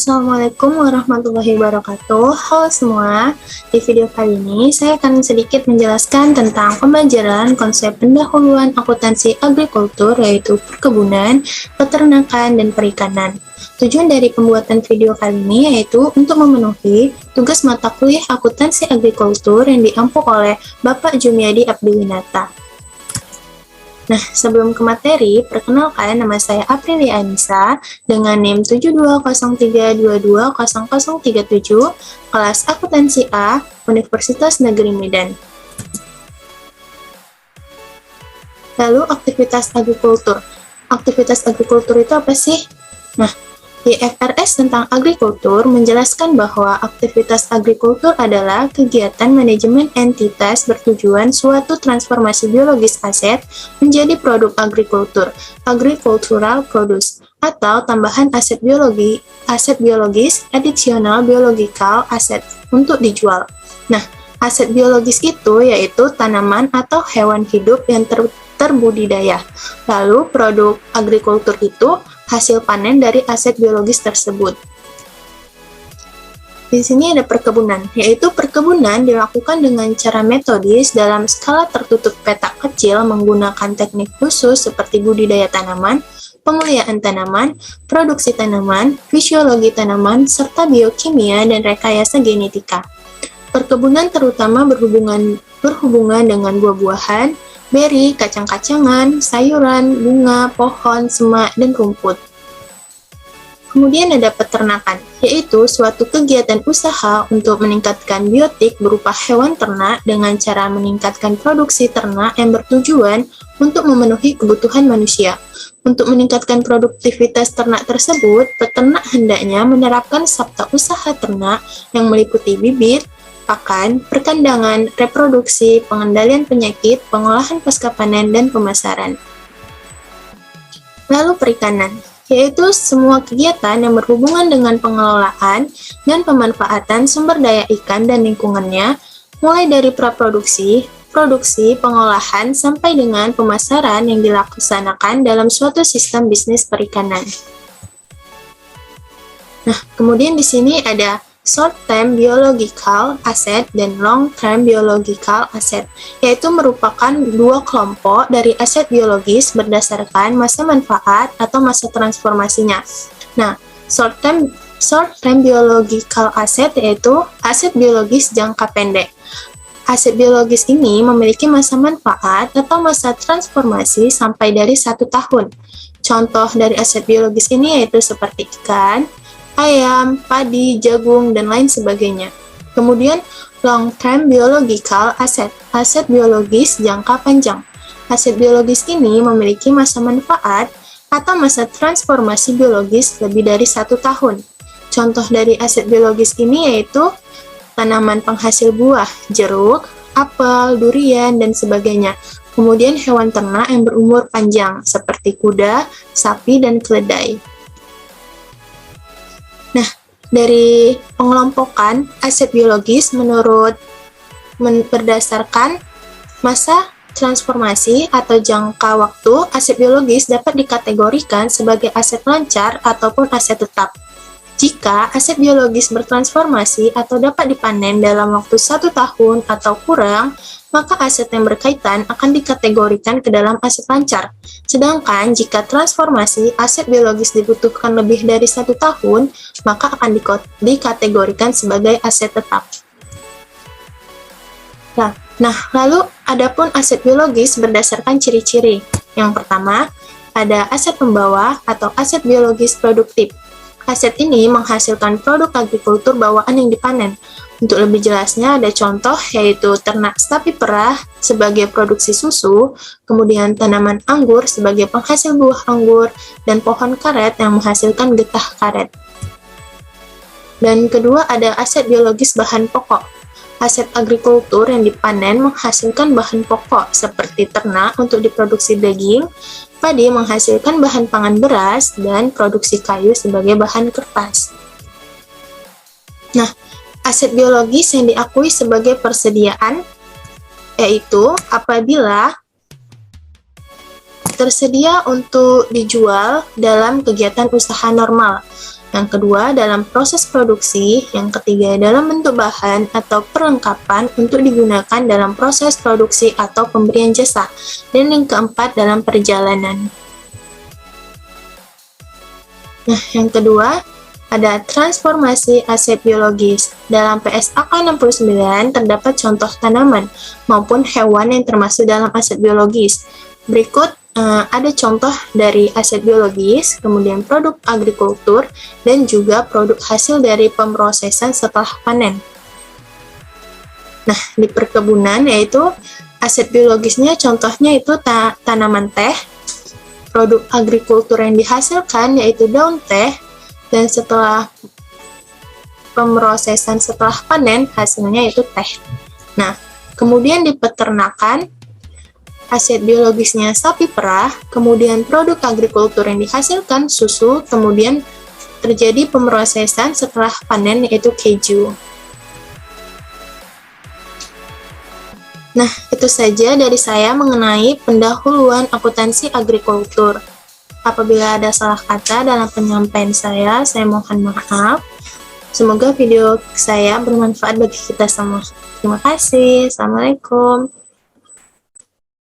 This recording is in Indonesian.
Assalamualaikum warahmatullahi wabarakatuh. Halo semua, di video kali ini saya akan sedikit menjelaskan tentang pembelajaran konsep pendahuluan akuntansi agrikultur, yaitu perkebunan, peternakan, dan perikanan. Tujuan dari pembuatan video kali ini yaitu untuk memenuhi tugas mata kuliah akuntansi agrikultur yang diampu oleh Bapak Jumiadi Abdiwinata. Nah, sebelum ke materi, perkenalkan nama saya Aprilia Anissa dengan NIM 7203220037, kelas akuntansi A, Universitas Negeri Medan. Lalu, aktivitas agrikultur. Aktivitas agrikultur itu apa sih? Nah, IFRS tentang agrikultur menjelaskan bahwa aktivitas agrikultur adalah kegiatan manajemen entitas bertujuan suatu transformasi biologis aset menjadi produk agrikultur, agricultural produce, atau tambahan aset biologis, additional biological asset untuk dijual. Nah, aset biologis itu yaitu tanaman atau hewan hidup yang terbudidaya. Lalu produk agrikultur itu hasil panen dari aset biologis tersebut. Di sini ada perkebunan, yaitu perkebunan dilakukan dengan cara metodis dalam skala tertutup petak kecil menggunakan teknik khusus seperti budidaya tanaman, pemuliaan tanaman, produksi tanaman, fisiologi tanaman, serta biokimia dan rekayasa genetika. Perkebunan terutama berhubungan dengan buah-buahan, beri, kacang-kacangan, sayuran, bunga, pohon, semak, dan rumput. Kemudian ada peternakan, yaitu suatu kegiatan usaha untuk meningkatkan biotik berupa hewan ternak dengan cara meningkatkan produksi ternak yang bertujuan untuk memenuhi kebutuhan manusia. Untuk meningkatkan produktivitas ternak tersebut, peternak hendaknya menerapkan sabta usaha ternak yang meliputi bibit, pakan, perkandangan, reproduksi, pengendalian penyakit, pengolahan pasca panen, dan pemasaran. Lalu perikanan, yaitu semua kegiatan yang berhubungan dengan pengelolaan dan pemanfaatan sumber daya ikan dan lingkungannya, mulai dari praproduksi, produksi, pengolahan, sampai dengan pemasaran yang dilaksanakan dalam suatu sistem bisnis perikanan. Nah, kemudian di sini ada short-term biological asset dan long-term biological asset, yaitu merupakan dua kelompok dari aset biologis berdasarkan masa manfaat atau masa transformasinya. Nah, short-term biological asset yaitu aset biologis jangka pendek. Aset biologis ini memiliki masa manfaat atau masa transformasi sampai dari 1 tahun. Contoh dari aset biologis ini yaitu seperti ikan, ayam, padi, jagung, dan lain sebagainya. Kemudian, long-term biological asset, aset biologis jangka panjang. Aset biologis ini memiliki masa manfaat atau masa transformasi biologis lebih dari 1 tahun. Contoh dari aset biologis ini yaitu tanaman penghasil buah, jeruk, apel, durian, dan sebagainya. Kemudian hewan ternak yang berumur panjang, seperti kuda, sapi, dan keledai. Nah, dari pengelompokan aset biologis berdasarkan masa transformasi atau jangka waktu, aset biologis dapat dikategorikan sebagai aset lancar ataupun aset tetap. Jika aset biologis bertransformasi atau dapat dipanen dalam waktu 1 tahun atau kurang, maka aset yang berkaitan akan dikategorikan ke dalam aset lancar. Sedangkan jika transformasi aset biologis dibutuhkan lebih dari 1 tahun, maka akan dikategorikan sebagai aset tetap. Nah, lalu adapun aset biologis berdasarkan ciri-ciri. Yang pertama, ada aset pembawa atau aset biologis produktif. Aset ini menghasilkan produk agrikultur bawaan yang dipanen. Untuk lebih jelasnya ada contoh yaitu ternak sapi perah sebagai produksi susu, kemudian tanaman anggur sebagai penghasil buah anggur, dan pohon karet yang menghasilkan getah karet. Dan kedua ada aset biologis bahan pokok. Aset agrikultur yang dipanen menghasilkan bahan pokok seperti ternak untuk diproduksi daging, padi menghasilkan bahan pangan beras, dan produksi kayu sebagai bahan kertas. Nah, aset biologis yang diakui sebagai persediaan yaitu apabila tersedia untuk dijual dalam kegiatan usaha normal. Yang kedua, dalam proses produksi. Yang ketiga, dalam bentuk bahan atau perlengkapan untuk digunakan dalam proses produksi atau pemberian jasa. Dan yang keempat, dalam perjalanan. Nah, yang kedua, ada transformasi aset biologis. Dalam PSAK 69 terdapat contoh tanaman maupun hewan yang termasuk dalam aset biologis. Berikut ada contoh dari aset biologis, kemudian produk agrikultur, dan juga produk hasil dari pemrosesan setelah panen. Nah, di perkebunan yaitu aset biologisnya contohnya itu tanaman teh, produk agrikultur yang dihasilkan yaitu daun teh, dan setelah pemrosesan setelah panen hasilnya itu teh. Nah, kemudian di peternakan aset biologisnya sapi perah, kemudian produk agrikultur yang dihasilkan susu, kemudian terjadi pemrosesan setelah panen yaitu keju. Nah, itu saja dari saya mengenai pendahuluan akuntansi agrikultur. Apabila ada salah kata dalam penyampaian saya mohon maaf. Semoga video saya bermanfaat bagi kita semua. Terima kasih. Assalamualaikum.